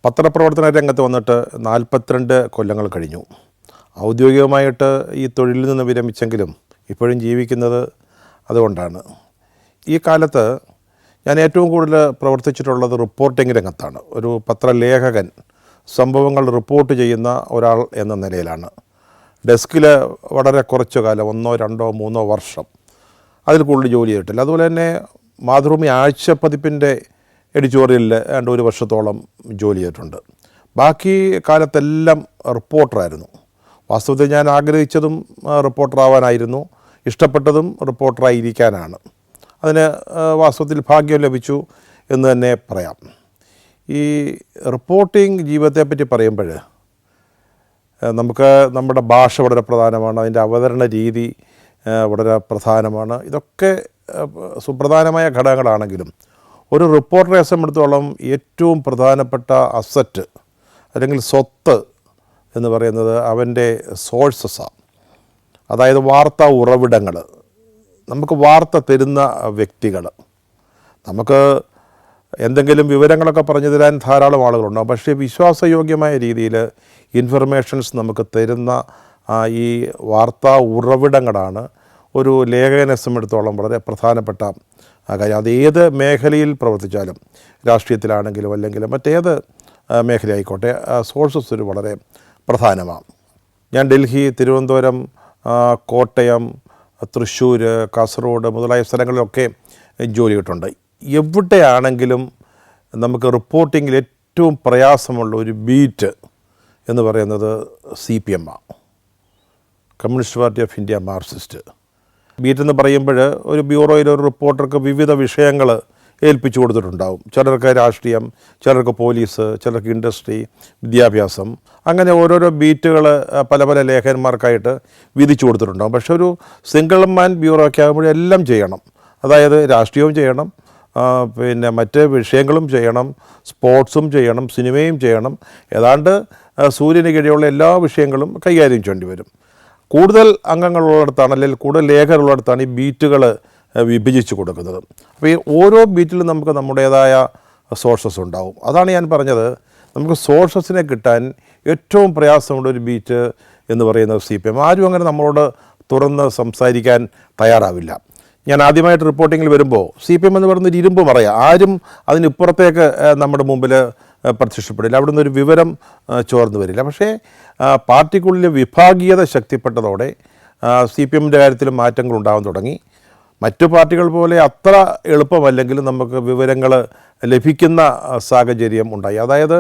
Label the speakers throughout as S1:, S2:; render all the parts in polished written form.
S1: പത്രപ്രവർത്തന രംഗത്ത് വന്നിട്ട് 42 കൊല്ലങ്ങൾ കഴിഞ്ഞു. ഔദ്യോഗികമായിട്ട് ഈ തൊഴിലിൽ നിന്ന് വിരമിച്ചെങ്കിലും ഇപ്പോഴും ജീവിക്കുന്നത് അതുകൊണ്ടാണ്. ഈ കാലത്ത് ഞാൻ ഏറ്റവും കൂടുതൽ പ്രവർത്തിച്ചിട്ടുള്ളത് റിപ്പോർട്ടിംഗ് രംഗത്താണ്. ഒരു പത്രലേഖകൻ സംഭവങ്ങൾ റിപ്പോർട്ട് ചെയ്യുന്ന ഒരാൾ എന്ന നിലയിലാണ്. ഡെസ്കിൽ വളരെ കുറച്ചു കാലം 1, 2, 3 വർഷം അതിൽ കൂടുതൽ ജോലി ചെയ്തിട്ടില്ല. അതുപോലെ തന്നെ മാതൃഭൂമി ആഴ്ചപ്പതിപ്പിൻ്റെ എഡിറ്റോറിയലിൽ 1 വർഷത്തോളം ജോലി ചെയ്തിട്ടുണ്ട്. ബാക്കി കാലത്തെല്ലാം റിപ്പോർട്ടറായിരുന്നു. വാസ്തവത്തിൽ ഞാൻ ആഗ്രഹിച്ചതും റിപ്പോർട്ടറാവാനായിരുന്നു, ഇഷ്ടപ്പെട്ടതും റിപ്പോർട്ടറായിരിക്കാനാണ്. അതിന് വാസ്തവത്തിൽ ഭാഗ്യം ലഭിച്ചു എന്ന് തന്നെ പറയാം. ഈ റിപ്പോർട്ടിംഗ് ജീവിതത്തെപ്പറ്റി പറയുമ്പോൾ നമുക്ക് നമ്മുടെ ഭാഷ വളരെ പ്രധാനമാണ്, അതിൻ്റെ അവതരണ രീതി വളരെ പ്രധാനമാണ്. ഇതൊക്കെ സുപ്രധാനമായ ഘടകങ്ങളാണെങ്കിലും ഒരു റിപ്പോർട്ടറെ സംബന്ധിച്ചിടത്തോളം ഏറ്റവും പ്രധാനപ്പെട്ട അസറ്റ് അല്ലെങ്കിൽ സ്വത്ത് എന്ന് പറയുന്നത് അവൻ്റെ സോഴ്സസാണ്. അതായത് വാർത്താ ഉറവിടങ്ങൾ, നമുക്ക് വാർത്ത തരുന്ന വ്യക്തികൾ. നമുക്ക് എന്തെങ്കിലും വിവരങ്ങളൊക്കെ പറഞ്ഞു തരാൻ ധാരാളം ആളുകളുണ്ടാകും, പക്ഷേ വിശ്വാസയോഗ്യമായ രീതിയിൽ ഇൻഫർമേഷൻസ് നമുക്ക് തരുന്ന ഈ വാർത്താ ഉറവിടങ്ങളാണ് ഒരു ലേഖകനെ സംബന്ധിച്ചിടത്തോളം വളരെ പ്രധാനപ്പെട്ട കാര്യം. അത് ഏത് മേഖലയിൽ പ്രവർത്തിച്ചാലും, രാഷ്ട്രീയത്തിലാണെങ്കിലും അല്ലെങ്കിൽ മറ്റേത് മേഖലയായിക്കോട്ടെ, സോഴ്സസ് ഒരു വളരെ പ്രധാനമാണ്. ഞാൻ ഡൽഹി, തിരുവനന്തപുരം, കോട്ടയം, തൃശ്ശൂർ, കാസർഗോഡ് മുതലായ സ്ഥലങ്ങളിലൊക്കെ ജോലി ചെയ്തിട്ടുണ്ട്. എവിടെയാണെങ്കിലും നമുക്ക് റിപ്പോർട്ടിങ്ങിൽ ഏറ്റവും പ്രയാസമുള്ള ഒരു ബീറ്റ് എന്ന് പറയുന്നത് CPM ആണ്, communist party of India Marxist. Beat എന്ന് പറയുമ്പോൾ ഒരു ബ്യൂറോയിൽ ഒരു റിപ്പോർട്ടർക്ക് വിവിധ വിഷയങ്ങൾ ഏൽപ്പിച്ചു കൊടുത്തിട്ടുണ്ടാവും. ചിലർക്ക് രാഷ്ട്രീയം, ചിലർക്ക് പോലീസ്, ചിലർക്ക് ഇൻഡസ്ട്രി, വിദ്യാഭ്യാസം, അങ്ങനെ ഓരോരോ ബീറ്റുകൾ പല പല ലേഖകന്മാർക്കായിട്ട് വിധിച്ചു കൊടുത്തിട്ടുണ്ടാകും. പക്ഷെ ഒരു സിംഗിൾ മാൻ ബ്യൂറോ ഒക്കെ ആകുമ്പോൾ എല്ലാം ചെയ്യണം. അതായത് രാഷ്ട്രീയവും ചെയ്യണം, പിന്നെ മറ്റ് വിഷയങ്ങളും ചെയ്യണം, സ്പോർട്സും ചെയ്യണം, സിനിമയും ചെയ്യണം. ഏതാണ്ട് സൂര്യന് കീഴിലുള്ള എല്ലാ വിഷയങ്ങളും കൈകാര്യം ചെയ്യേണ്ടി വരും. കൂടുതൽ അംഗങ്ങളുള്ളിടത്താണ് അല്ലെങ്കിൽ കൂടുതൽ ലേഖകരുള്ളിടത്താണ് ഈ ബീറ്റുകൾ വിഭജിച്ച് കൊടുക്കുന്നത്. അപ്പോൾ ഈ ഓരോ ബീറ്റിലും നമുക്ക് നമ്മുടേതായ സോഴ്സസ് ഉണ്ടാവും. അതാണ് ഞാൻ പറഞ്ഞത്, നമുക്ക് സോഴ്സസിനെ കിട്ടാൻ ഏറ്റവും പ്രയാസമുള്ള ഒരു ബീറ്റ് എന്ന് പറയുന്നത് CPM. ആരും അങ്ങനെ നമ്മളോട് തുറന്ന് സംസാരിക്കാൻ തയ്യാറാവില്ല. ഞാൻ ആദ്യമായിട്ട് റിപ്പോർട്ടിങ്ങിൽ വരുമ്പോൾ CPM എന്ന് പറയുന്നൊരു ഇരുമ്പ് മറയാ, ആരും അതിനിപ്പുറത്തേക്ക് നമ്മുടെ മുമ്പിൽ പ്രത്യക്ഷപ്പെടില്ല, അവിടെ നിന്നൊരു വിവരം ചോർന്നു വരില്ല. പക്ഷേ പാർട്ടിക്കുള്ളിലെ വിഭാഗീയത ശക്തിപ്പെട്ടതോടെ CPMൻ്റെ കാര്യത്തിൽ മാറ്റങ്ങൾ ഉണ്ടാകാൻ തുടങ്ങി. മറ്റു പാർട്ടികൾ പോലെ അത്ര എളുപ്പമല്ലെങ്കിലും നമുക്ക് വിവരങ്ങൾ ലഭിക്കുന്ന സാഹചര്യം ഉണ്ടായി. അതായത്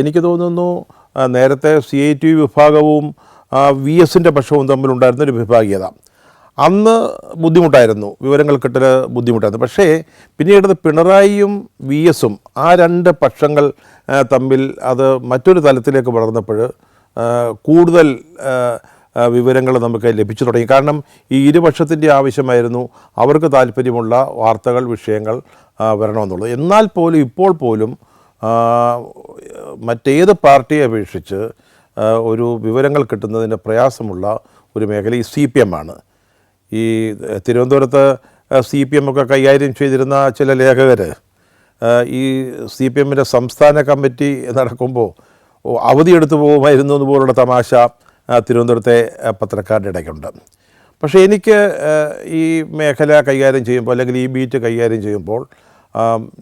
S1: എനിക്ക് തോന്നുന്നു നേരത്തെ CIT വിഭാഗവും VSൻ്റെ പക്ഷവും തമ്മിലുണ്ടായിരുന്നൊരു വിഭാഗീയത. അന്ന് ബുദ്ധിമുട്ടായിരുന്നു, വിവരങ്ങൾ കിട്ടൽ ബുദ്ധിമുട്ടായിരുന്നു. പക്ഷേ പിന്നീട് പിണറായിയും VSും ആ 2 പക്ഷങ്ങൾ തമ്മിൽ അത് മറ്റൊരു തലത്തിലേക്ക് വളർന്നപ്പോൾ കൂടുതൽ വിവരങ്ങൾ നമുക്ക് ലഭിച്ചു തുടങ്ങി. കാരണം ഈ ഇരുപക്ഷത്തിൻ്റെ ആവശ്യമായിരുന്നു, അവർക്ക് താല്പര്യമുള്ള വാർത്തകൾ, വിഷയങ്ങൾ വരണമെന്നുള്ളത്. എന്നാൽ പോലും ഇപ്പോൾ പോലും മറ്റേത് പാർട്ടിയെ അപേക്ഷിച്ച് ഒരു വിവരങ്ങൾ കിട്ടുന്നതിന് പ്രയാസമുള്ള ഒരു മേഖല ഈ CPM ആണ്. ഈ തിരുവനന്തപുരത്ത് CPM ഒക്കെ കൈകാര്യം ചെയ്തിരുന്ന ചില ലേഖകർ ഈ CPMൻ്റെ സംസ്ഥാന കമ്മിറ്റി നടക്കുമ്പോൾ അവധിയെടുത്തു പോകുമായിരുന്നു എന്നുപോലുള്ള തമാശ തിരുവനന്തപുരത്തെ പത്രക്കാരുടെ ഇടയ്ക്കുണ്ട്. പക്ഷേ എനിക്ക് ഈ മേഖല കൈകാര്യം ചെയ്യുമ്പോൾ അല്ലെങ്കിൽ ഈ ബീറ്റ് കൈകാര്യം ചെയ്യുമ്പോൾ,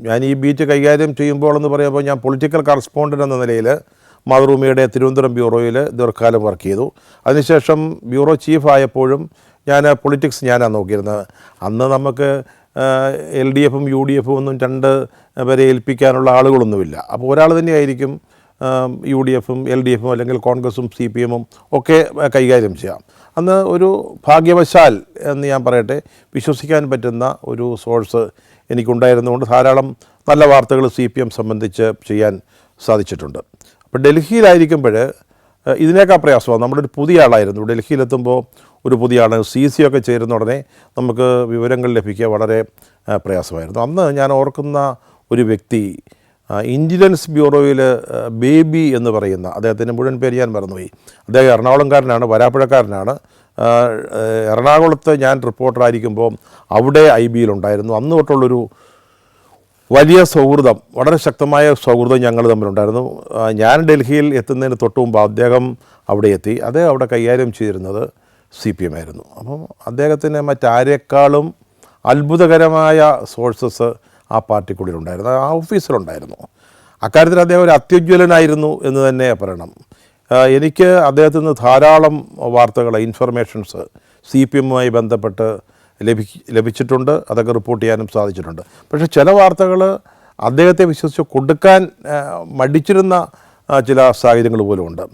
S1: ഞാൻ ഈ ബീറ്റ് കൈകാര്യം ചെയ്യുമ്പോൾ എന്ന് പറയുമ്പോൾ ഞാൻ പൊളിറ്റിക്കൽ കറസ്പോണ്ടൻ്റ് എന്ന നിലയിൽ മാതൃഭൂമിയുടെ തിരുവനന്തപുരം ബ്യൂറോയിൽ ദീർഘകാലം വർക്ക് ചെയ്തു. അതിനുശേഷം ബ്യൂറോ ചീഫ് ആയപ്പോഴും ഞാൻ പൊളിറ്റിക്സ് ഞാനാണ് നോക്കിയിരുന്നത്. അന്ന് നമുക്ക് LDFും UDFും ഒന്നും 2 പേരെ ഏൽപ്പിക്കാനുള്ള ആളുകളൊന്നുമില്ല. അപ്പോൾ ഒരാൾ തന്നെയായിരിക്കും UDFും LDFും അല്ലെങ്കിൽ കോൺഗ്രസും CPMും ഒക്കെ കൈകാര്യം ചെയ്യാം. അന്ന് ഒരു ഭാഗ്യവശാൽ എന്ന് ഞാൻ പറയട്ടെ, വിശ്വസിക്കാൻ പറ്റുന്ന ഒരു സോഴ്സ് എനിക്കുണ്ടായിരുന്നുകൊണ്ട് ധാരാളം നല്ല വാർത്തകൾ CPM സംബന്ധിച്ച് ചെയ്യാൻ സാധിച്ചിട്ടുണ്ട്. അപ്പോൾ ഡൽഹിയിലായിരിക്കുമ്പോൾ ഇതിനേക്കാൾ പ്രയാസമാണ്. നമ്മളൊരു പുതിയ ആളായിരുന്നു. ഡൽഹിയിലെത്തുമ്പോൾ ഒരു പുതിയ ആൾ, CC ഒക്കെ ചേരുന്ന ഉടനെ നമുക്ക് വിവരങ്ങൾ ലഭിക്കുക വളരെ പ്രയാസമായിരുന്നു. അന്ന് ഞാൻ ഓർക്കുന്ന ഒരു വ്യക്തി ഇൻ്റലിജൻസ് ബ്യൂറോയിൽ ബേബി എന്ന് പറയുന്ന, അദ്ദേഹത്തിൻ്റെ മുഴുവൻ പേര് ഞാൻ മറന്നുപോയി. അദ്ദേഹം എറണാകുളംകാരനാണ്, വരാപ്പുഴക്കാരനാണ്. എറണാകുളത്ത് ഞാൻ റിപ്പോർട്ടറായിരിക്കുമ്പോൾ അവിടെ IBയിലുണ്ടായിരുന്നു. അന്ന് തൊട്ടുള്ളൊരു വലിയ സൗഹൃദം, വളരെ ശക്തമായ സൗഹൃദം ഞങ്ങൾ തമ്മിലുണ്ടായിരുന്നു. ഞാൻ ഡൽഹിയിൽ എത്തുന്നതിന് തൊട്ട് മുമ്പ് അദ്ദേഹം അവിടെ എത്തി. അദ്ദേഹം അവിടെ കൈകാര്യം ചെയ്തിരുന്നത് CPM ആയിരുന്നു. അപ്പം അദ്ദേഹത്തിന് മറ്റാരേക്കാളും അത്ഭുതകരമായ സോഴ്സസ് ആ പാർട്ടിക്കുള്ളിലുണ്ടായിരുന്നു, ആ ഓഫീസിലുണ്ടായിരുന്നു. അക്കാര്യത്തിൽ അദ്ദേഹം ഒരു അത്യുജ്വലനായിരുന്നു എന്ന് തന്നെ പറയണം. എനിക്ക് അദ്ദേഹത്തിൽ നിന്ന് ധാരാളം വാർത്തകൾ, ഇൻഫർമേഷൻസ് CPM-മായി ബന്ധപ്പെട്ട് ലഭിച്ചിട്ടുണ്ട്. അതൊക്കെ റിപ്പോർട്ട് ചെയ്യാനും സാധിച്ചിട്ടുണ്ട്. പക്ഷേ ചില വാർത്തകൾ അദ്ദേഹത്തെ വിശ്വസിച്ച് കൊടുക്കാൻ മടിച്ചിരുന്ന ചില സാഹചര്യങ്ങൾ പോലും ഉണ്ട്.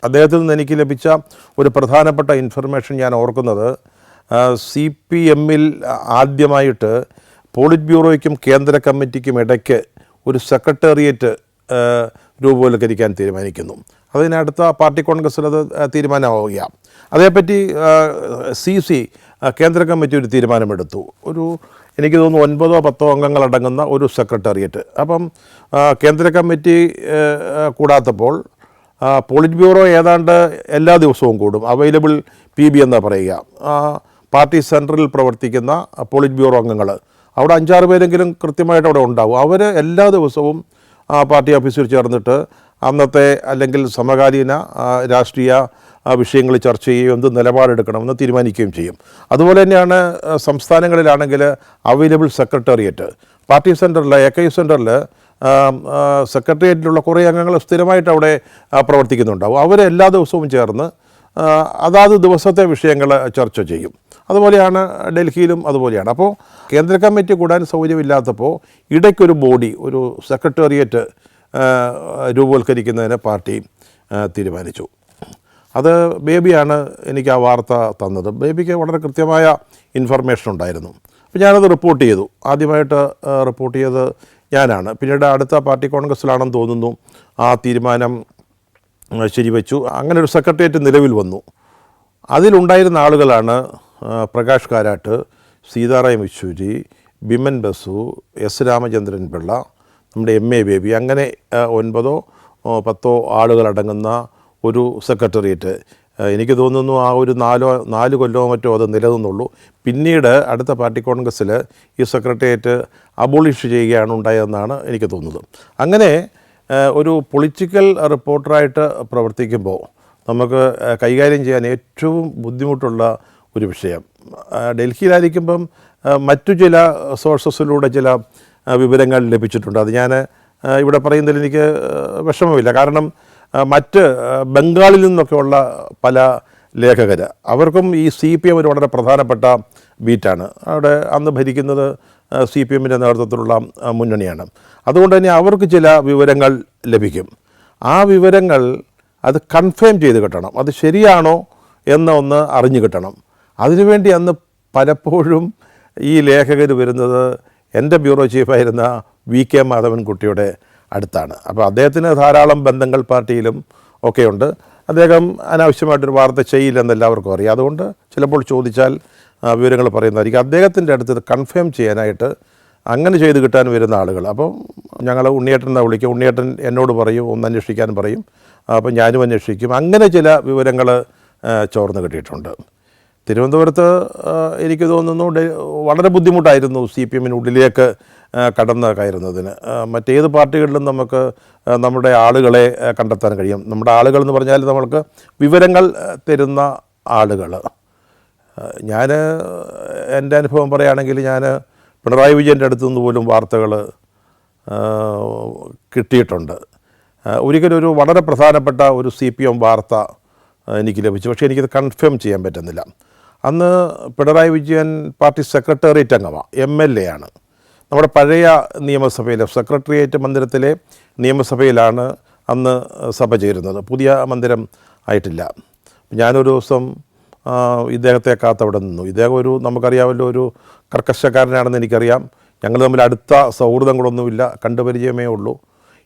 S1: അദ്ദേഹത്തിൽ നിന്ന് എനിക്ക് ലഭിച്ച ഒരു പ്രധാനപ്പെട്ട ഇൻഫർമേഷൻ ഞാൻ ഓർക്കുന്നത്, CPM-ൽ ആദ്യമായിട്ട് പോളിറ്റ് ബ്യൂറോയ്ക്കും കേന്ദ്ര കമ്മിറ്റിക്കും ഇടയ്ക്ക് ഒരു സെക്രട്ടേറിയറ്റ് രൂപവൽക്കരിക്കാൻ തീരുമാനിക്കുന്നു. അതിനടുത്ത പാർട്ടി കോൺഗ്രസ്സിൽ അത് തീരുമാനമാവുകയാണ്. അതേപ്പറ്റി CC കേന്ദ്ര കമ്മിറ്റി ഒരു തീരുമാനമെടുത്തു. എനിക്ക് തോന്നുന്നു 9 or 10 അംഗങ്ങളടങ്ങുന്ന ഒരു സെക്രട്ടേറിയറ്റ്. അപ്പം കേന്ദ്ര കമ്മിറ്റി കൂടാത്തപ്പോൾ പോളിറ്റ് ബ്യൂറോ ഏതാണ്ട് എല്ലാ ദിവസവും കൂടും. അവൈലബിൾ PB എന്നാണ് പറയുക. പാർട്ടി സെൻട്രലിൽ പ്രവർത്തിക്കുന്ന പോളിറ്റ് ബ്യൂറോ അംഗങ്ങൾ അവിടെ 5-6 പേരെങ്കിലും കൃത്യമായിട്ട് അവിടെ ഉണ്ടാവും. അവർ എല്ലാ ദിവസവും പാർട്ടി ഓഫീസിൽ ചേർന്നിട്ട് അന്നത്തെ അല്ലെങ്കിൽ സമകാലീന രാഷ്ട്രീയ വിഷയങ്ങൾ ചർച്ച ചെയ്യുകയും എന്ത് നിലപാടെടുക്കണമെന്ന് തീരുമാനിക്കുകയും ചെയ്യും. അതുപോലെ തന്നെയാണ് സംസ്ഥാനങ്ങളിലാണെങ്കിൽ അവൈലബിൾ സെക്രട്ടേറിയറ്റ്. പാർട്ടി സെൻറ്ററിൽ AK സെൻറ്ററിൽ സെക്രട്ടേറിയറ്റിലുള്ള കുറേ അംഗങ്ങൾ സ്ഥിരമായിട്ട് അവിടെ പ്രവർത്തിക്കുന്നുണ്ടാവും. അവർ എല്ലാ ദിവസവും ചേർന്ന് അതാത് ദിവസത്തെ വിഷയങ്ങൾ ചർച്ച ചെയ്യും. അതുപോലെയാണ് ഡൽഹിയിലും അതുപോലെയാണ്. അപ്പോൾ കേന്ദ്ര കമ്മിറ്റി കൂടാൻ സൗകര്യമില്ലാത്തപ്പോൾ ഇടയ്ക്കൊരു ബോഡി, ഒരു സെക്രട്ടേറിയറ്റ് രൂപവൽക്കരിക്കുന്നതിന് പാർട്ടി തീരുമാനിച്ചു. അത് ബേബിയാണ് എനിക്ക് ആ വാർത്ത തന്നത്. ബേബിക്ക് വളരെ കൃത്യമായ ഇൻഫർമേഷൻ ഉണ്ടായിരുന്നു. അപ്പോൾ ഞാനത് റിപ്പോർട്ട് ചെയ്തു. ആദ്യമായിട്ട് റിപ്പോർട്ട് ചെയ്തത് ഞാനാണ്. പിന്നീട് അടുത്ത പാർട്ടി കോൺഗ്രസ്സിലാണെന്ന് തോന്നുന്നു ആ തീരുമാനം ശരിവെച്ചു. അങ്ങനെ ഒരു സെക്രട്ടേറിയറ്റ് നിലവിൽ വന്നു. അതിലുണ്ടായിരുന്ന ആളുകളാണ് പ്രകാശ് കാരാട്ട്, സീതാറാം യെച്ചൂരി, ബിമൻ ബസു, S. രാമചന്ദ്രൻ പിള്ള, നമ്മുടെ MA ബേബി, അങ്ങനെ 9 or 10 ആളുകളടങ്ങുന്ന ഒരു സെക്രട്ടേറിയറ്റ്. എനിക്ക് തോന്നുന്നു ആ ഒരു 4 കൊല്ലമോ മറ്റോ അത് നിലനിന്നുള്ളൂ. പിന്നീട് അടുത്ത പാർട്ടി കോൺഗ്രസ്സിൽ ഈ സെക്രട്ടേറിയറ്റ് അബോളിഷ് ചെയ്യുകയാണ് ഉണ്ടായതെന്നാണ് എനിക്ക് തോന്നുന്നത്. അങ്ങനെ ഒരു പൊളിറ്റിക്കൽ റിപ്പോർട്ടറായിട്ട് പ്രവർത്തിക്കുമ്പോൾ നമുക്ക് കൈകാര്യം ചെയ്യാൻ ഏറ്റവും ബുദ്ധിമുട്ടുള്ള ഒരു വിഷയം, ഡൽഹിയിലായിരിക്കുമ്പം മറ്റു ചില സോഴ്സസിലൂടെ ചില വിവരങ്ങൾ ലഭിച്ചിട്ടുണ്ട്. അത് ഞാൻ ഇവിടെ പറയുന്നതിൽ എനിക്ക് വിഷമമില്ല. കാരണം മറ്റ് ബംഗാളിൽ നിന്നൊക്കെയുള്ള പല ലേഖകർ, അവർക്കും ഈ CPM ഒരു വളരെ പ്രധാനപ്പെട്ട ബീറ്റാണ്. അവിടെ അന്ന് ഭരിക്കുന്നത് CPM-ൻ്റെ നേതൃത്വത്തിലുള്ള മുന്നണിയാണ്. അതുകൊണ്ട് തന്നെ അവർക്ക് ചില വിവരങ്ങൾ ലഭിക്കും. ആ വിവരങ്ങൾ അത് കൺഫേം ചെയ്ത് കിട്ടണം, അത് ശരിയാണോ എന്നൊന്ന് അറിഞ്ഞു കിട്ടണം. അതിനുവേണ്ടി അന്ന് പലപ്പോഴും ഈ ലേഖകർ വരുന്നത് എൻ്റെ ബ്യൂറോ ചീഫായിരുന്ന VK മാധവൻകുട്ടിയുടെ അടുത്താണ്. അപ്പോൾ അദ്ദേഹത്തിന് ധാരാളം ബന്ധങ്ങൾ പാർട്ടിയിലും ഒക്കെയുണ്ട്. അദ്ദേഹം അനാവശ്യമായിട്ടൊരു വാർത്ത ചെയ്യില്ലെന്ന് എല്ലാവർക്കും അറിയാം. അതുകൊണ്ട് ചിലപ്പോൾ ചോദിച്ചാൽ വിവരങ്ങൾ പറയുന്നതായിരിക്കും. അദ്ദേഹത്തിൻ്റെ അടുത്ത് കൺഫേം ചെയ്യാനായിട്ട് അങ്ങനെ ചെയ്ത് കിട്ടാൻ വരുന്ന ആളുകൾ, അപ്പോൾ ഞങ്ങൾ ഉണ്ണിയേട്ടൻ എന്നാണ് വിളിക്കുക. ഉണ്ണിയേട്ടൻ എന്നോട് പറയും, ഒന്ന് അന്വേഷിക്കാൻ പറയും. അപ്പോൾ ഞാനും അന്വേഷിക്കും. അങ്ങനെ ചില വിവരങ്ങൾ ചോർന്ന് കിട്ടിയിട്ടുണ്ട്. തിരുവനന്തപുരത്ത് എനിക്ക് തോന്നുന്നു വളരെ ബുദ്ധിമുട്ടായിരുന്നു CPM-നുള്ളിലേക്ക് കടന്ന് കയറുന്നതിന്. മറ്റേത് പാർട്ടികളിലും നമുക്ക് നമ്മുടെ ആളുകളെ കണ്ടെത്താൻ കഴിയും. നമ്മുടെ ആളുകൾ എന്ന് പറഞ്ഞാൽ നമ്മൾക്ക് വിവരങ്ങൾ തരുന്ന ആളുകൾ. ഞാൻ എൻ്റെ അനുഭവം പറയുകയാണെങ്കിൽ ഞാൻ പിണറായി വിജയൻ്റെ അടുത്തു നിന്ന് പോലും വാർത്തകൾ കിട്ടിയിട്ടുണ്ട്. ഒരിക്കലൊരു വളരെ പ്രധാനപ്പെട്ട ഒരു CPM വാർത്ത എനിക്ക് ലഭിച്ചു. പക്ഷേ എനിക്കത് കൺഫേം ചെയ്യാൻ പറ്റുന്നില്ല. അന്ന് പിണറായി വിജയൻ പാർട്ടി സെക്രട്ടേറിയറ്റ് അംഗമാണ്, MLA ആണ്. നമ്മുടെ പഴയ നിയമസഭയിലെ സെക്രട്ടേറിയറ്റ് മന്ദിരത്തിലെ നിയമസഭയിലാണ് അന്ന് സഭ ചേരുന്നത്. പുതിയ മന്ദിരം ആയിട്ടില്ല. ഞാനൊരു ദിവസം ഇദ്ദേഹത്തെ കാത്തവിടെ നിന്നു. ഇദ്ദേഹം നമുക്കറിയാമല്ലോ, ഒരു കർക്കശക്കാരനാണെന്ന് എനിക്കറിയാം. ഞങ്ങൾ തമ്മിൽ അടുത്ത സൗഹൃദങ്ങളൊന്നുമില്ല, കണ്ടുപരിചയമേ ഉള്ളൂ.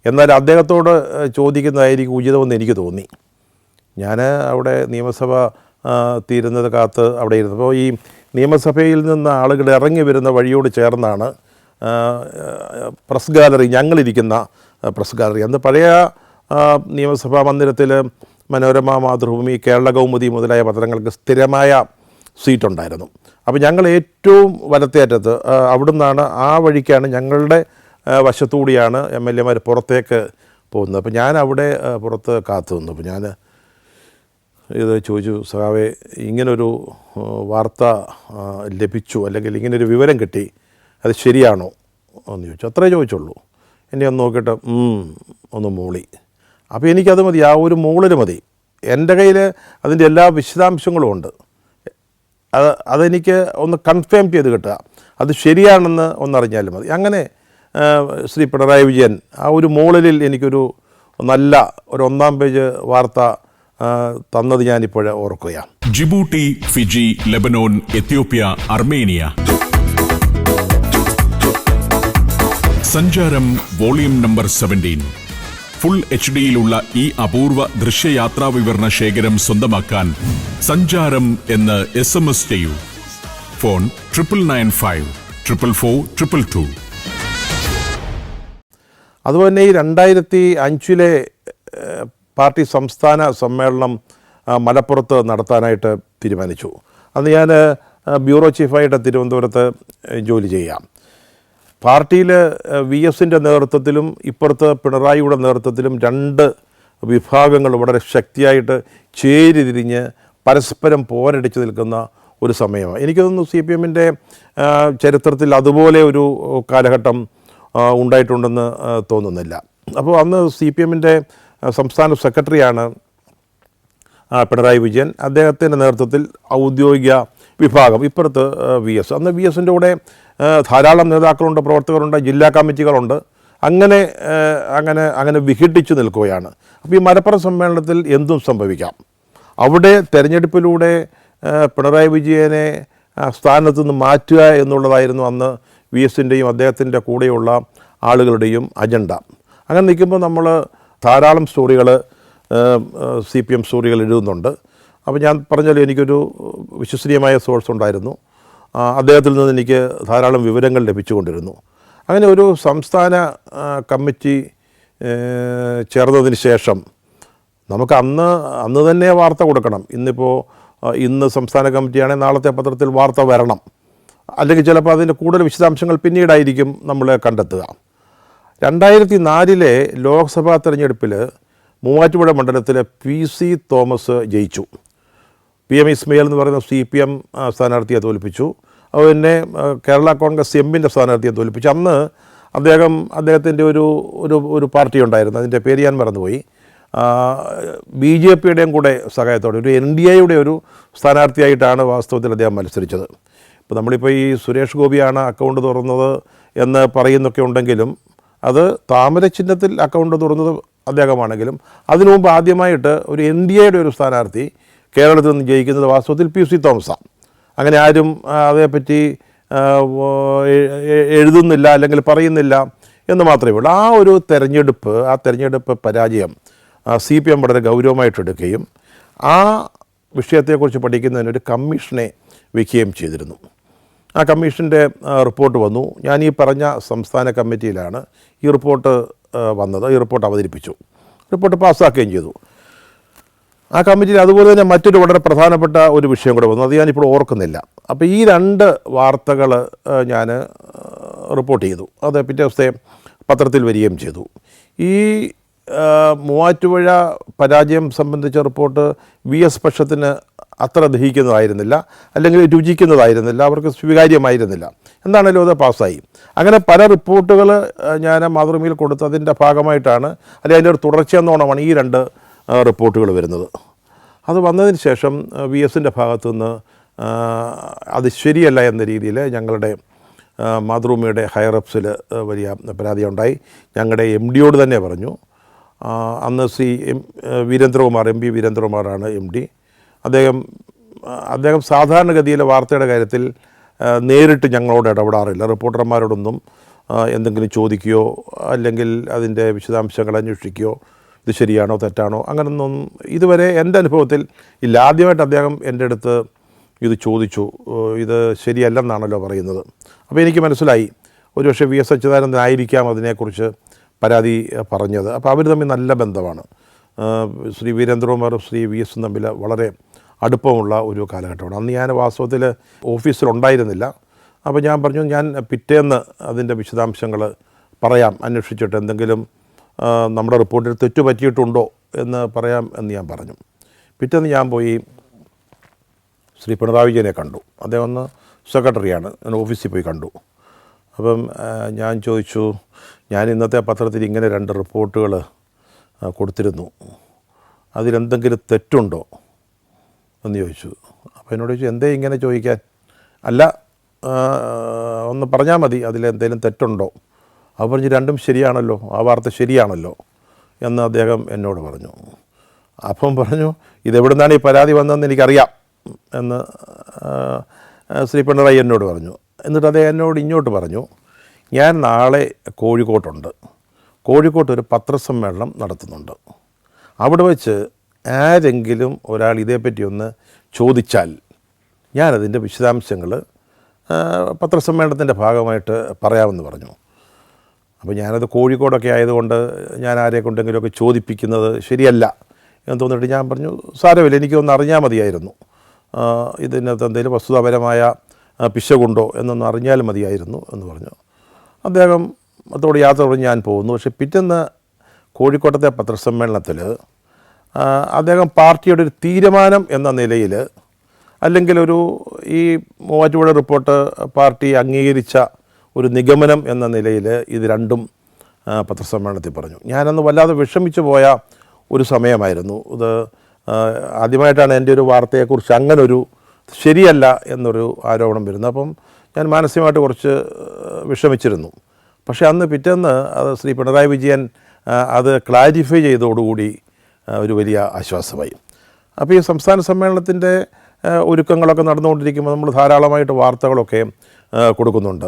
S1: എന്നാൽ അദ്ദേഹത്തോട് ചോദിക്കുന്നതായിരിക്കും ഉചിതമെന്ന് എനിക്ക് തോന്നി. ഞാൻ അവിടെ നിയമസഭ തീരുന്നത് കാത്ത് അവിടെ ഇരുന്നു. അപ്പോൾ ഈ നിയമസഭയിൽ നിന്ന് ആളുകൾ ഇറങ്ങി വരുന്ന വഴിയോട് ചേർന്നാണ് പ്രസ് ഗാലറി, ഞങ്ങളിരിക്കുന്ന പ്രസ് ഗാലറി. അന്ന് പഴയ നിയമസഭാ മന്ദിരത്തിൽ മനോരമ, മാതൃഭൂമി, കേരള കൗമുദി മുതലായ പത്രങ്ങൾക്ക് സ്ഥിരമായ സീറ്റുണ്ടായിരുന്നു. അപ്പോൾ ഞങ്ങൾ ഏറ്റവും വലത്തേ അറ്റത്ത്, അവിടുന്നാണ്, ആ വഴിക്കാണ് ഞങ്ങളുടെ വശത്തുകൂടിയാണ് MLA പുറത്തേക്ക് പോകുന്നത്. അപ്പോൾ ഞാൻ അവിടെ പുറത്ത് കാത്തു നിന്നു. അപ്പോൾ ഞാൻ ഇത് ചോദിച്ചു, സഖാവേ ഇങ്ങനൊരു വാർത്ത ലഭിച്ചു, അല്ലെങ്കിൽ ഇങ്ങനൊരു വിവരം കിട്ടി, അത് ശരിയാണോ എന്ന് ചോദിച്ചു. അത്രേ ചോദിച്ചുള്ളൂ. എന്നെ ഒന്ന് നോക്കിയിട്ട് ഒന്ന് മൂളി. അപ്പോൾ എനിക്കത് മതി, ആ ഒരു മൂളൽ മതി. എൻ്റെ കയ്യിൽ അതിൻ്റെ എല്ലാ വിശദാംശങ്ങളും ഉണ്ട്. അതെനിക്ക് ഒന്ന് കൺഫേം ചെയ്ത് കിട്ടുക, അത് ശരിയാണെന്ന് ഒന്നറിഞ്ഞാലും മതി. അങ്ങനെ ശ്രീ പിണറായി വിജയൻ ആ ഒരു മൂളലിൽ എനിക്കൊരു നല്ല ഒരു 1-ാം പേജ് വാർത്ത തന്നത് ഞാനിപ്പോൾ ഓർക്കുകയാണ്.
S2: Djibouti, Fiji, Lebanon, Ethiopia, Armenia. സഞ്ചാരം വോളിയം നമ്പർ 17. ഫുൾ HD-യിലുള്ള ഈ അപൂർവ ദൃശ്യയാത്രാ വിവരണ ശേഖരം സ്വന്തമാക്കാൻ സഞ്ചാരം എന്ന് SMS ചെയ്യൂ. ഫോൺ 9995 444 222.
S1: അതുപോലെ തന്നെ ഈ 2005 പാർട്ടി സംസ്ഥാന സമ്മേളനം മലപ്പുറത്ത് നടത്താനായിട്ട് തീരുമാനിച്ചു. അന്ന് ഞാൻ ബ്യൂറോ ചീഫായിട്ട് തിരുവനന്തപുരത്ത് ജോലി ചെയ്യാം. പാർട്ടിയിൽ VSൻ്റെ നേതൃത്വത്തിലും ഇപ്പുറത്ത് പിണറായിയുടെ നേതൃത്വത്തിലും 2 വിഭാഗങ്ങൾ വളരെ ശക്തിയായിട്ട് ചേരി തിരിഞ്ഞ് പരസ്പരം പോരടിച്ച് നിൽക്കുന്ന ഒരു സമയമാണ്. എനിക്ക് തോന്നുന്നു CPMൻ്റെ ചരിത്രത്തിൽ അതുപോലെ ഒരു കാലഘട്ടം ഉണ്ടായിട്ടുണ്ടെന്ന് തോന്നുന്നില്ല. അപ്പോൾ അന്ന് CPMൻ്റെ സംസ്ഥാന സെക്രട്ടറിയാണ് പിണറായി വിജയൻ. അദ്ദേഹത്തിൻ്റെ നേതൃത്വത്തിൽ ഔദ്യോഗിക വിഭാഗം, ഇപ്പുറത്ത് VS. അന്ന് VSൻ്റെ കൂടെ ധാരാളം നേതാക്കളുണ്ട്, പ്രവർത്തകരുണ്ട്, ജില്ലാ കമ്മിറ്റികളുണ്ട്. അങ്ങനെ അങ്ങനെ അങ്ങനെ വിഘടിച്ചു നിൽക്കുകയാണ്. അപ്പോൾ ഈ മലപ്പുറം സമ്മേളനത്തിൽ എന്തും സംഭവിക്കാം. അവിടെ തെരഞ്ഞെടുപ്പിലൂടെ പിണറായി വിജയനെ സ്ഥാനത്തു നിന്ന് മാറ്റുക എന്നുള്ളതായിരുന്നു അന്ന് VSൻ്റെയും അദ്ദേഹത്തിൻ്റെ കൂടെയുള്ള ആളുകളുടെയും അജണ്ട. അങ്ങനെ നിൽക്കുമ്പോൾ നമ്മൾ ധാരാളം സ്റ്റോറികൾ CPM സ്റ്റോറികൾ എഴുതുന്നുണ്ട്. അപ്പോൾ ഞാൻ പറഞ്ഞാൽ എനിക്കൊരു വിശ്വസനീയമായ സോഴ്സ് ഉണ്ടായിരുന്നു. അദ്ദേഹത്തിൽ നിന്ന് എനിക്ക് ധാരാളം വിവരങ്ങൾ ലഭിച്ചുകൊണ്ടിരുന്നു. അങ്ങനെ ഒരു സംസ്ഥാന കമ്മിറ്റി ചേർന്നതിന് ശേഷം നമുക്ക് അന്ന് തന്നെ വാർത്ത കൊടുക്കണം. ഇന്ന് സംസ്ഥാന കമ്മിറ്റിയാണെങ്കിൽ നാളത്തെ പത്രത്തിൽ വാർത്ത വരണം. അല്ലെങ്കിൽ ചിലപ്പോൾ അതിൻ്റെ കൂടുതൽ വിശദാംശങ്ങൾ പിന്നീടായിരിക്കും നമ്മൾ കണ്ടെത്തുക. 2004 ലോക്സഭാ തെരഞ്ഞെടുപ്പിൽ മൂവാറ്റുപുഴ മണ്ഡലത്തിലെ PC തോമസ് ജയിച്ചു. PM ഇസ്മയിൽ എന്ന് പറയുന്ന CPM സ്ഥാനാർത്ഥിയെ തോൽപ്പിച്ചു. അതുതന്നെ കേരള കോൺഗ്രസ് എമ്മിൻ്റെ സ്ഥാനാർത്ഥിയെ തോൽപ്പിച്ചു. അന്ന് അദ്ദേഹത്തിൻ്റെ ഒരു പാർട്ടി ഉണ്ടായിരുന്നു, അതിൻ്റെ പേര് ഞാൻ മറന്നുപോയി. BJPയുടെയും കൂടെ സഹായത്തോടെ ഒരു NDAയുടെ ഒരു സ്ഥാനാർത്ഥിയായിട്ടാണ് വാസ്തവത്തിൽ അദ്ദേഹം മത്സരിച്ചത്. ഇപ്പോൾ നമ്മളിപ്പോൾ ഈ സുരേഷ് ഗോപിയാണ് അക്കൗണ്ട് തുറന്നത് എന്ന് പറയുന്നൊക്കെ ഉണ്ടെങ്കിലും അത് താമര ചിഹ്നത്തിൽ അക്കൗണ്ട് തുറന്നത് അദ്ദേഹമാണെങ്കിലും അതിനു മുമ്പ് ആദ്യമായിട്ട് ഒരു NDAയുടെ ഒരു സ്ഥാനാർത്ഥി കേരളത്തിൽ നിന്ന് ജയിക്കുന്നത് വാസ്തവത്തിൽ PC തോമസാണ്. അങ്ങനെ ആരും അതേപ്പറ്റി എഴുതുന്നില്ല അല്ലെങ്കിൽ പറയുന്നില്ല എന്ന് മാത്രമേ ഉള്ളൂ. ആ ഒരു തെരഞ്ഞെടുപ്പ് പരാജയം CPM വളരെ ഗൗരവമായിട്ടെടുക്കുകയും ആ വിഷയത്തെക്കുറിച്ച് പഠിക്കുന്നതിനൊരു കമ്മീഷനെ വയ്ക്കുകയും ചെയ്തിരുന്നു. ആ കമ്മീഷൻ്റെ റിപ്പോർട്ട് വന്നു. ഞാൻ ഈ പറഞ്ഞ സംസ്ഥാന കമ്മിറ്റിയിലാണ് ഈ റിപ്പോർട്ട് വന്നത്. ഈ റിപ്പോർട്ട് അവതരിപ്പിച്ചു, റിപ്പോർട്ട് പാസ്സാക്കുകയും ചെയ്തു. ആ കമ്മിറ്റിയിൽ അതുപോലെ തന്നെ മറ്റൊരു വളരെ പ്രധാനപ്പെട്ട ഒരു വിഷയം കൂടെ വന്നു, അത് ഞാനിപ്പോൾ ഓർക്കുന്നില്ല. അപ്പോൾ ഈ 2 വാർത്തകൾ ഞാൻ റിപ്പോർട്ട് ചെയ്തു. അത് പിറ്റേ ദിവസത്തെ പത്രത്തിൽ വരികയും ചെയ്തു. ഈ മൂവാറ്റുപുഴ പരാജയം സംബന്ധിച്ച റിപ്പോർട്ട് VS പക്ഷത്തിന് അത്ര ദഹിക്കുന്നതായിരുന്നില്ല, അല്ലെങ്കിൽ രുചിക്കുന്നതായിരുന്നില്ല, അവർക്ക് സ്വീകാര്യമായിരുന്നില്ല. എന്താണല്ലോ അത് പാസ്സായി. അങ്ങനെ പല റിപ്പോർട്ടുകൾ ഞാൻ മാതൃഭൂമിയിൽ കൊടുത്തതിൻ്റെ ഭാഗമായിട്ടാണ്, അല്ലെങ്കിൽ അതിൻ്റെ ഒരു തുടർച്ചയെന്നോണമാണ് ഈ 2 റിപ്പോർട്ടുകൾ വരുന്നത്. അത് വന്നതിന് ശേഷം VSൻ്റെ ഭാഗത്തുനിന്ന് അത് ശരിയല്ല എന്ന രീതിയിൽ ഞങ്ങളുടെ മാതൃഭൂമിയുടെ ഹയറപ്സിൽ വലിയ പരാതി ഉണ്ടായി. ഞങ്ങളുടെ MDയോട് തന്നെ പറഞ്ഞു. അന്ന് വീരേന്ദ്രകുമാർ, MP വീരേന്ദ്രകുമാറാണ് MD. അദ്ദേഹം സാധാരണഗതിയിലെ വാർത്തയുടെ കാര്യത്തിൽ നേരിട്ട് ഞങ്ങളോട് ഇടപെടാറില്ല. റിപ്പോർട്ടർമാരോടൊന്നും എന്തെങ്കിലും ചോദിക്കുകയോ അല്ലെങ്കിൽ അതിൻ്റെ വിശദാംശങ്ങൾ അന്വേഷിക്കുകയോ ഇത് ശരിയാണോ തെറ്റാണോ അങ്ങനൊന്നും ഇതുവരെ എൻ്റെ അനുഭവത്തിൽ ഇല്ല. ആദ്യമായിട്ട് അദ്ദേഹം എൻ്റെ അടുത്ത് ഇത് ചോദിച്ചു. ഇത് ശരിയല്ലെന്നാണല്ലോ പറയുന്നത്. അപ്പോൾ എനിക്ക് മനസ്സിലായി ഒരുപക്ഷെ VS അച്യുതാനന്ദൻ ആയിരിക്കാം അതിനെക്കുറിച്ച് പരാതി പറഞ്ഞത്. അപ്പോൾ അവർ തമ്മിൽ നല്ല ബന്ധമാണ്. ശ്രീ വീരേന്ദ്രകുമാറും ശ്രീ VSും തമ്മിൽ വളരെ അടുപ്പമുള്ള ഒരു കാലഘട്ടമാണ്. അന്ന് ഞാൻ വാസ്തവത്തിൽ ഓഫീസിലുണ്ടായിരുന്നില്ല. അപ്പോൾ ഞാൻ പറഞ്ഞു, ഞാൻ പിറ്റേന്ന് അതിൻ്റെ വിശദാംശങ്ങൾ പറയാം, അന്വേഷിച്ചിട്ട് എന്തെങ്കിലും നമ്മുടെ റിപ്പോർട്ടിൽ തെറ്റ് പറ്റിയിട്ടുണ്ടോ എന്ന് പറയാം എന്ന് ഞാൻ പറഞ്ഞു. പിറ്റേന്ന് ഞാൻ പോയി ശ്രീ പിണറായി വിജയനെ കണ്ടു. അദ്ദേഹം ഒന്ന് സെക്രട്ടറിയാണ്, ഞാൻ ഓഫീസിൽ പോയി കണ്ടു. അപ്പം ഞാൻ ചോദിച്ചു, ഞാൻ ഇന്നത്തെ പത്രത്തിൽ ഇങ്ങനെ 2 റിപ്പോർട്ടുകൾ കൊടുത്തിരുന്നു, അതിലെന്തെങ്കിലും തെറ്റുണ്ടോ എന്ന് ചോദിച്ചു. അപ്പോൾ എന്നോട് ചോദിച്ചു, എന്തേ ഇങ്ങനെ ചോദിക്കാൻ? അല്ല, ഒന്ന് പറഞ്ഞാൽ മതി, അതിലെന്തെങ്കിലും തെറ്റുണ്ടോ. അപ്പോൾ പറഞ്ഞു, 2ഉം ശരിയാണല്ലോ, ആ വാർത്ത ശരിയാണല്ലോ എന്ന് അദ്ദേഹം എന്നോട് പറഞ്ഞു. അപ്പം പറഞ്ഞു, ഇതെവിടെ നിന്നാണ് ഈ പരാതി വന്നതെന്ന് എനിക്കറിയാം എന്ന് ശ്രീ പിണറായി എന്നോട് പറഞ്ഞു. എന്നിട്ട് അദ്ദേഹം എന്നോട് ഇങ്ങോട്ട് പറഞ്ഞു, ഞാൻ നാളെ കോഴിക്കോട്ടുണ്ട്, കോഴിക്കോട്ട് ഒരു പത്രസമ്മേളനം നടത്തുന്നുണ്ട്, അവിടെ വെച്ച് ആരെങ്കിലും ഒരാൾ ഇതേപ്പറ്റി ഒന്ന് ചോദിച്ചാൽ ഞാനതിൻ്റെ വിശദാംശങ്ങൾ പത്രസമ്മേളനത്തിൻ്റെ ഭാഗമായിട്ട് പറയാമെന്ന് പറഞ്ഞു. അപ്പോൾ ഞാനത് കോഴിക്കോടൊക്കെ ആയതുകൊണ്ട് ഞാൻ ആരെ കൊണ്ടെങ്കിലുമൊക്കെ ചോദിപ്പിക്കുന്നത് ശരിയല്ല എന്ന് തോന്നിയിട്ട് ഞാൻ പറഞ്ഞു, സാരമില്ല, എനിക്കൊന്ന് അറിഞ്ഞാൽ മതിയായിരുന്നു, ഇതിനകത്ത് എന്തെങ്കിലും വസ്തുതാപരമായ പിശകുണ്ടോ എന്നൊന്ന് അറിഞ്ഞാൽ മതിയായിരുന്നു എന്ന് പറഞ്ഞു. അദ്ദേഹം അതോട് യാത്ര പറഞ്ഞ് ഞാൻ പോകുന്നു. പക്ഷേ പിറ്റേന്ന് കോഴിക്കോട്ടത്തെ പത്രസമ്മേളനത്തിൽ അദ്ദേഹം പാർട്ടിയുടെ ഒരു തീരുമാനം എന്ന നിലയിൽ, അല്ലെങ്കിൽ ഈ മൂവാറ്റുപുഴ റിപ്പോർട്ട് പാർട്ടി അംഗീകരിച്ച ഒരു നിഗമനം എന്ന നിലയിൽ ഇത് 2ഉം പത്രസമ്മേളനത്തിൽ പറഞ്ഞു. ഞാനന്ന് വല്ലാതെ വിഷമിച്ചു പോയ ഒരു സമയമായിരുന്നു. ഇത് ആദ്യമായിട്ടാണ് എൻ്റെ ഒരു വാർത്തയെക്കുറിച്ച് അങ്ങനൊരു ശരിയല്ല എന്നൊരു ആരോപണം വരുന്നത്. അപ്പം ഞാൻ മാനസികമായിട്ട് കുറച്ച് വിഷമിച്ചിരുന്നു. പക്ഷേ അന്ന് പിറ്റേന്ന് അത് ശ്രീ പിണറായി വിജയൻ അത് ക്ലാരിഫൈ ചെയ്തതോടുകൂടി ഒരു വലിയ ആശ്വാസമായി. അപ്പോൾ ഈ സംസ്ഥാന സമ്മേളനത്തിൻ്റെ ഒരുക്കങ്ങളൊക്കെ നടന്നുകൊണ്ടിരിക്കുമ്പോൾ നമ്മൾ ധാരാളമായിട്ട് വാർത്തകളൊക്കെ കൊടുക്കുന്നുണ്ട്.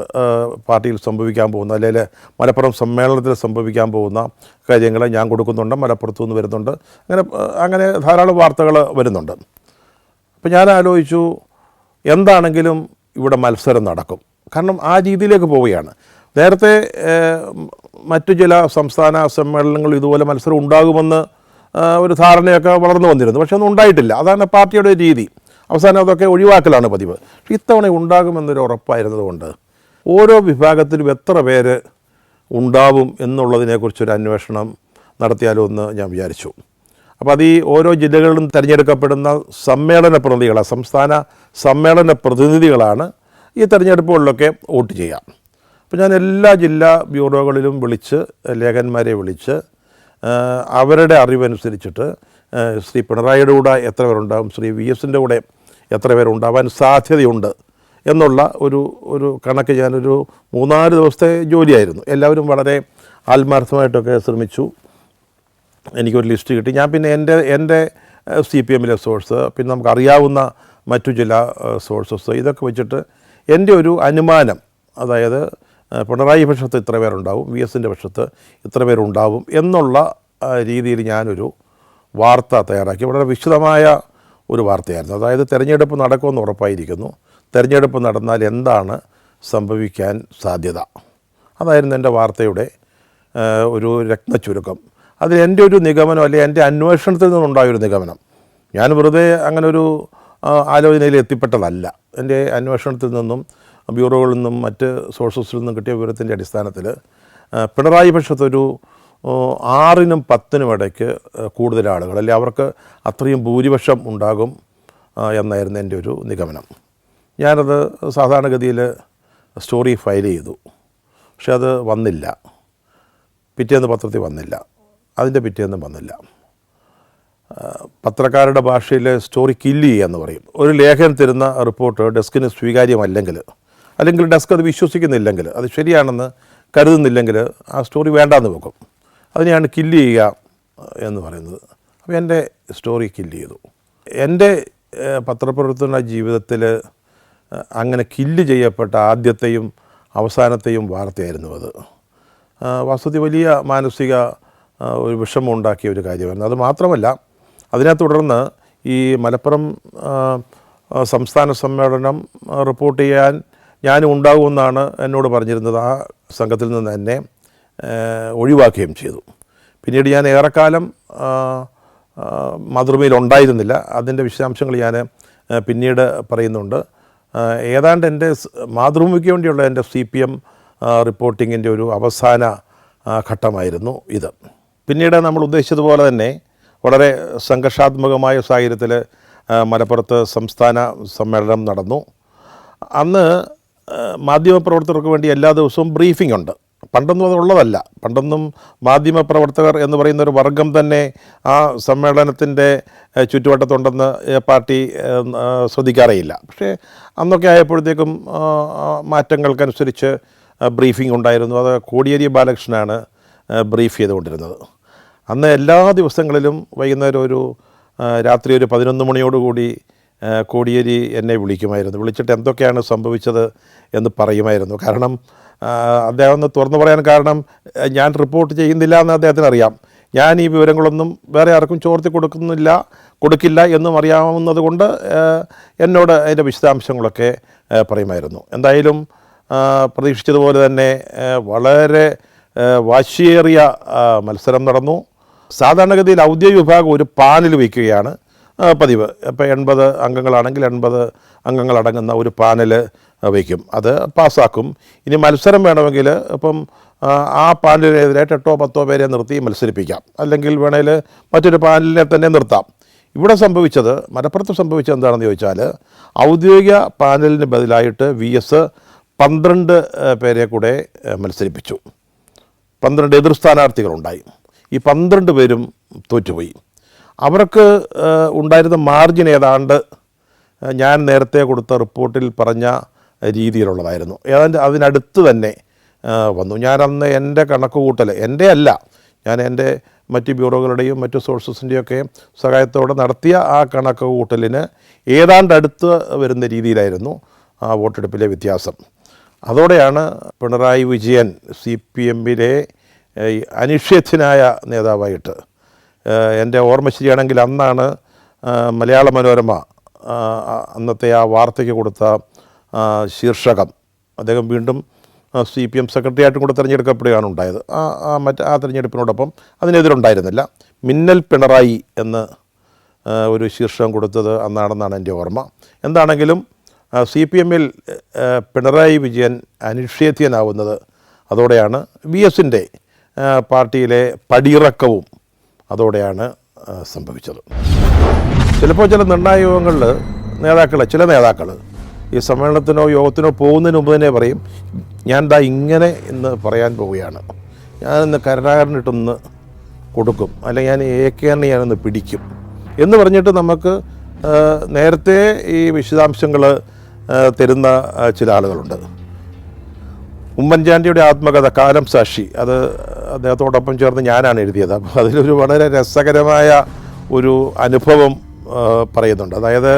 S1: പാർട്ടിയിൽ സംഭവിക്കാൻ പോകുന്ന, അല്ലെങ്കിൽ മലപ്പുറം സമ്മേളനത്തിൽ സംഭവിക്കാൻ പോകുന്ന കാര്യങ്ങൾ ഞാൻ കൊടുക്കുന്നുണ്ട്, മലപ്പുറത്തു നിന്ന് വരുന്നുണ്ട്, അങ്ങനെ ധാരാളം വാർത്തകൾ വരുന്നുണ്ട്. അപ്പോൾ ഞാൻ ആലോചിച്ചു, എന്താണെങ്കിലും ഇവിടെ മത്സരം നടക്കും, കാരണം ആ രീതിയിലേക്ക് പോവുകയാണ്. നേരത്തെ മറ്റു ചില സംസ്ഥാന സമ്മേളനങ്ങൾ ഇതുപോലെ മത്സരം ഉണ്ടാകുമെന്ന് ഒരു ധാരണയൊക്കെ വളർന്നു വന്നിരുന്നു. പക്ഷെ ഒന്നും ഉണ്ടായിട്ടില്ല. അതാണ് പാർട്ടിയുടെ രീതി. അവസാനം അതൊക്കെ ഒഴിവാക്കലാണ് പതിവ്. പക്ഷേ ഇത്തവണ ഉണ്ടാകുമെന്നൊരു ഉറപ്പായിരുന്നതുകൊണ്ട് ഓരോ വിഭാഗത്തിലും എത്ര പേര് ഉണ്ടാവും എന്നുള്ളതിനെക്കുറിച്ചൊരു അന്വേഷണം നടത്തിയാലോ എന്ന് ഞാൻ വിചാരിച്ചു. അപ്പോൾ അത് ഈ ഓരോ ജില്ലകളിലും തിരഞ്ഞെടുക്കപ്പെടുന്ന സമ്മേളന പ്രതിനിധികളാണ്, സംസ്ഥാന സമ്മേളന പ്രതിനിധികളാണ് ഈ തിരഞ്ഞെടുപ്പുകളിലൊക്കെ വോട്ട് ചെയ്യുക. അപ്പോൾ ഞാൻ എല്ലാ ജില്ലാ ബ്യൂറോകളിലും വിളിച്ച്, ലേഖകന്മാരെ വിളിച്ച് അവരുടെ അറിവനുസരിച്ചിട്ട് ശ്രീ പിണറായിയുടെ കൂടെ എത്ര പേരുണ്ടാകും, ശ്രീ VSൻ്റെ കൂടെ എത്ര പേരുണ്ടാവാൻ സാധ്യതയുണ്ട് എന്നുള്ള ഒരു കണക്ക് ഞാനൊരു 3-4 ദിവസത്തെ ജോലിയായിരുന്നു. എല്ലാവരും വളരെ ആത്മാർത്ഥമായിട്ടൊക്കെ ശ്രമിച്ചു. എനിക്കൊരു ലിസ്റ്റ് കിട്ടി. ഞാൻ പിന്നെ എൻ്റെ CPMലെ സോഴ്സ്, പിന്നെ നമുക്കറിയാവുന്ന മറ്റു ചില സോഴ്സസ്, ഇതൊക്കെ വെച്ചിട്ട് എൻ്റെ ഒരു അനുമാനം, അതായത് പിണറായി പക്ഷത്ത് ഇത്ര പേരുണ്ടാവും, VSൻ്റെ പക്ഷത്ത് ഇത്ര പേരുണ്ടാവും എന്നുള്ള രീതിയിൽ ഞാനൊരു വാർത്ത തയ്യാറാക്കി. വളരെ വിശദമായ ഒരു വാർത്തയായിരുന്നു. അതായത് തിരഞ്ഞെടുപ്പ് നടക്കുമെന്ന് ഉറപ്പായിരിക്കുന്നു, തിരഞ്ഞെടുപ്പ് നടന്നാൽ എന്താണ് സംഭവിക്കാൻ സാധ്യത, അതായിരുന്നു എൻ്റെ വാർത്തയുടെ ഒരു രത്നച്ചുരുക്കം. അതിൽ എൻ്റെ ഒരു നിഗമനം, അല്ലെങ്കിൽ എൻ്റെ അന്വേഷണത്തിൽ നിന്നുണ്ടായൊരു നിഗമനം, ഞാൻ വെറുതെ അങ്ങനൊരു ആലോചനയിൽ എത്തിപ്പെട്ടതല്ല. എൻ്റെ അന്വേഷണത്തിൽ നിന്നും ബ്യൂറോകളിൽ നിന്നും മറ്റ് സോഴ്സസിൽ നിന്നും കിട്ടിയ വിവരത്തിൻ്റെ അടിസ്ഥാനത്തിൽ പിണറായി പക്ഷത്തൊരു 6-നും 10-നും ഇടയ്ക്ക് കൂടുതൽ ആളുകൾ, അല്ലെങ്കിൽ അവർക്ക് അത്രയും ഭൂരിപക്ഷം ഉണ്ടാകും എന്നായിരുന്നു എൻ്റെ ഒരു നിഗമനം. ഞാനത് സാധാരണഗതിയിൽ സ്റ്റോറി ഫയൽ ചെയ്തു. പക്ഷെ അത് വന്നില്ല. പിറ്റേന്ന് പത്രത്തിൽ വന്നില്ല, അതിൻ്റെ പിറ്റേന്നും വന്നില്ല. പത്രക്കാരുടെ ഭാഷയിൽ സ്റ്റോറി കില്ല് ചെയ്യുക എന്ന് പറയും. ഒരു ലേഖനം തരുന്ന റിപ്പോർട്ട് ഡെസ്കിന് സ്വീകാര്യമല്ലെങ്കിൽ, അല്ലെങ്കിൽ ഡെസ്ക് അത് വിശ്വസിക്കുന്നില്ലെങ്കിൽ, അത് ശരിയാണെന്ന് കരുതുന്നില്ലെങ്കിൽ ആ സ്റ്റോറി വേണ്ടാന്ന് വെക്കും. അതിനെയാണ് കില്ല് ചെയ്യുക എന്ന് പറയുന്നത്. അപ്പോൾ എൻ്റെ സ്റ്റോറി കില്ല് ചെയ്തു. എൻ്റെ പത്രപ്രവർത്തന ജീവിതത്തിൽ അങ്ങനെ കില്ല് ചെയ്യപ്പെട്ട ആദ്യത്തെയും അവസാനത്തെയും വാർത്തയായിരുന്നു അത്. വാസ്തവത്തിൽ വലിയ മാനസിക ഒരു വിഷമമുണ്ടാക്കിയ ഒരു കാര്യമായിരുന്നു. അത് മാത്രമല്ല, അതിനെ തുടർന്ന് ഈ മലപ്പുറം സംസ്ഥാന സമ്മേളനം റിപ്പോർട്ട് ചെയ്യാൻ ഞാനും ഉണ്ടാകുമെന്നാണ് എന്നോട് പറഞ്ഞിരുന്നത്. ആ സംഘത്തിൽ നിന്ന് എന്നെ ഒഴിവാക്കുകയും ചെയ്തു. പിന്നീട് ഞാൻ ഏറെക്കാലം മാതൃഭൂമിയിൽ ഉണ്ടായിരുന്നില്ല. അതിൻ്റെ വിശദാംശങ്ങൾ ഞാൻ പിന്നീട് പറയുന്നുണ്ട്. ഏതാണ്ട് എൻ്റെ മാതൃഭൂമിക്ക് വേണ്ടിയുള്ള എൻ്റെ CPM റിപ്പോർട്ടിങ്ങിൻ്റെ ഒരു അവസാന ഘട്ടമായിരുന്നു ഇത്. പിന്നീട് നമ്മൾ ഉദ്ദേശിച്ചതുപോലെ തന്നെ വളരെ സംഘർഷാത്മകമായ സാഹചര്യത്തിൽ മലപ്പുറത്ത് സംസ്ഥാന സമ്മേളനം നടന്നു. അന്ന് മാധ്യമപ്രവർത്തകർക്ക് വേണ്ടി എല്ലാ ദിവസവും ബ്രീഫിംഗ് ഉണ്ട്. പണ്ടൊന്നും അതുള്ളതല്ല. പണ്ടൊന്നും മാധ്യമപ്രവർത്തകർ എന്ന് പറയുന്ന ഒരു വർഗം തന്നെ ആ സമ്മേളനത്തിൻ്റെ ചുറ്റുവട്ടത്തുണ്ടെന്ന് പാർട്ടി ശ്രദ്ധിക്കാറേയില്ല. പക്ഷേ അന്നൊക്കെ ആയപ്പോഴത്തേക്കും മാറ്റങ്ങൾക്കനുസരിച്ച് ബ്രീഫിംഗ് ഉണ്ടായിരുന്നു. അത് കോടിയേരി ബാലകൃഷ്ണനാണ് ബ്രീഫ് ചെയ്തുകൊണ്ടിരുന്നത്. അന്ന് എല്ലാ ദിവസങ്ങളിലും വൈകുന്നേരം രാത്രി 11 മണിയോടുകൂടി കോടിയേരി എന്നെ വിളിക്കുമായിരുന്നു. വിളിച്ചിട്ട് എന്തൊക്കെയാണ് സംഭവിച്ചത് എന്ന് പറയുമായിരുന്നു. കാരണം അദ്ദേഹം ഒന്ന് തുറന്നു പറയാൻ കാരണം ഞാൻ റിപ്പോർട്ട് ചെയ്യുന്നില്ല എന്ന് അദ്ദേഹത്തിന് അറിയാം. ഞാൻ ഈ വിവരങ്ങളൊന്നും വേറെ ആർക്കും ചോർത്തി കൊടുക്കില്ല എന്നും അറിയാവുന്നത് കൊണ്ട് എന്നോട് അതിൻ്റെ വിശദാംശങ്ങളൊക്കെ പറയുമായിരുന്നു. എന്തായാലും പ്രതീക്ഷിച്ചതുപോലെ തന്നെ വളരെ വാശിയേറിയ മത്സരം നടന്നു. സാധാരണഗതിയിൽ ഔദ്യോഗിക വിഭാഗം ഒരു പാനൽ വയ്ക്കുകയാണ് പതിവ്. ഇപ്പോൾ 80 അംഗങ്ങളാണെങ്കിൽ 80 അംഗങ്ങളടങ്ങുന്ന ഒരു പാനൽ വയ്ക്കും, അത് പാസ്സാക്കും. ഇനി മത്സരം വേണമെങ്കിൽ ഇപ്പം ആ പാനലിനെതിരായിട്ട് 8 or 10 പേരെ നിർത്തി മത്സരിപ്പിക്കാം, അല്ലെങ്കിൽ വേണേൽ മറ്റൊരു പാനലിനെ തന്നെ നിർത്താം. ഇവിടെ മലപ്പുറത്ത് സംഭവിച്ചത് എന്താണെന്ന് ചോദിച്ചാൽ, ഔദ്യോഗിക പാനലിന് ബദലായിട്ട് VS 12 പേരെ കൂടെ മത്സരിപ്പിച്ചു. 12 എതിർ സ്ഥാനാർത്ഥികളുണ്ടായി. ഈ 12 പേരും തോറ്റുപോയി. അവർക്ക് ഉണ്ടായിരുന്ന മാർജിൻ ഏതാണ്ട് ഞാൻ നേരത്തെ കൊടുത്ത റിപ്പോർട്ടിൽ പറഞ്ഞ രീതിയിലുള്ളതായിരുന്നു. ഏതാണ്ട് അതിനടുത്ത് തന്നെ വന്നു. ഞാനന്ന് എൻ്റെ കണക്കുകൂട്ടൽ, എൻ്റെ അല്ല, ഞാൻ എൻ്റെ മറ്റ് ബ്യൂറോകളുടെയും മറ്റു സോഴ്സസിൻ്റെയൊക്കെ സഹായത്തോടെ നടത്തിയ ആ കണക്കുകൂട്ടലിന് ഏതാണ്ട് അടുത്ത് വരുന്ന രീതിയിലായിരുന്നു ആ വോട്ടെടുപ്പിലെ വ്യത്യാസം. അതോടെയാണ് പിണറായി വിജയൻ CPM-ലെ അനിഷേധ്യനായ നേതാവായിട്ട്, എൻ്റെ ഓർമ്മ ശരിയാണെങ്കിൽ അന്നാണ് മലയാള മനോരമ അന്നത്തെ ആ വാർത്തയ്ക്ക് കൊടുത്ത ശീർഷകം, അദ്ദേഹം വീണ്ടും CPM സെക്രട്ടറിയായിട്ടും കൂടെ തിരഞ്ഞെടുക്കപ്പെടുകയാണ് ഉണ്ടായത്. ആ തിരഞ്ഞെടുപ്പിനോടൊപ്പം അതിനെതിരുണ്ടായിരുന്നില്ല. മിന്നൽ പിണറായി എന്ന് ഒരു ശീർഷകം കൊടുത്തത് അന്നാണെന്നാണ് എൻ്റെ ഓർമ്മ. എന്താണെങ്കിലും CPM-ൽ പിണറായി വിജയൻ അനിഷേധ്യനാവുന്നത് അതോടെയാണ്. VS-ൻ്റെ പാർട്ടിയിലെ പടിയിറക്കവും അതോടെയാണ് സംഭവിച്ചത്. ചിലപ്പോൾ ചില നിർണായക യോഗങ്ങളിൽ ചില നേതാക്കൾ ഈ സമ്മേളനത്തിനോ യോഗത്തിനോ പോകുന്നതിന് മുമ്പ് തന്നെ പറയും, ഞാൻ ഇങ്ങനെ ഇന്ന് പറയാൻ പോവുകയാണ്, ഞാനിന്ന് കരുണാകരനിട്ടൊന്ന് കൊടുക്കും, അല്ലെങ്കിൽ ഞാൻ AK-നെ ഞാനൊന്ന് പിടിക്കും എന്ന് പറഞ്ഞിട്ട് നമുക്ക് നേരത്തെ ഈ വിശദാംശങ്ങൾ തരുന്ന ചില ആളുകളുണ്ട്. ഉമ്മൻചാണ്ടിയുടെ ആത്മകഥ കാലം സാക്ഷി, അത് അദ്ദേഹത്തോടൊപ്പം ചേർന്ന് ഞാനാണ് എഴുതിയത്. അപ്പോൾ അതിലൊരു വളരെ രസകരമായ ഒരു അനുഭവം പറയുന്നുണ്ട്. അതായത്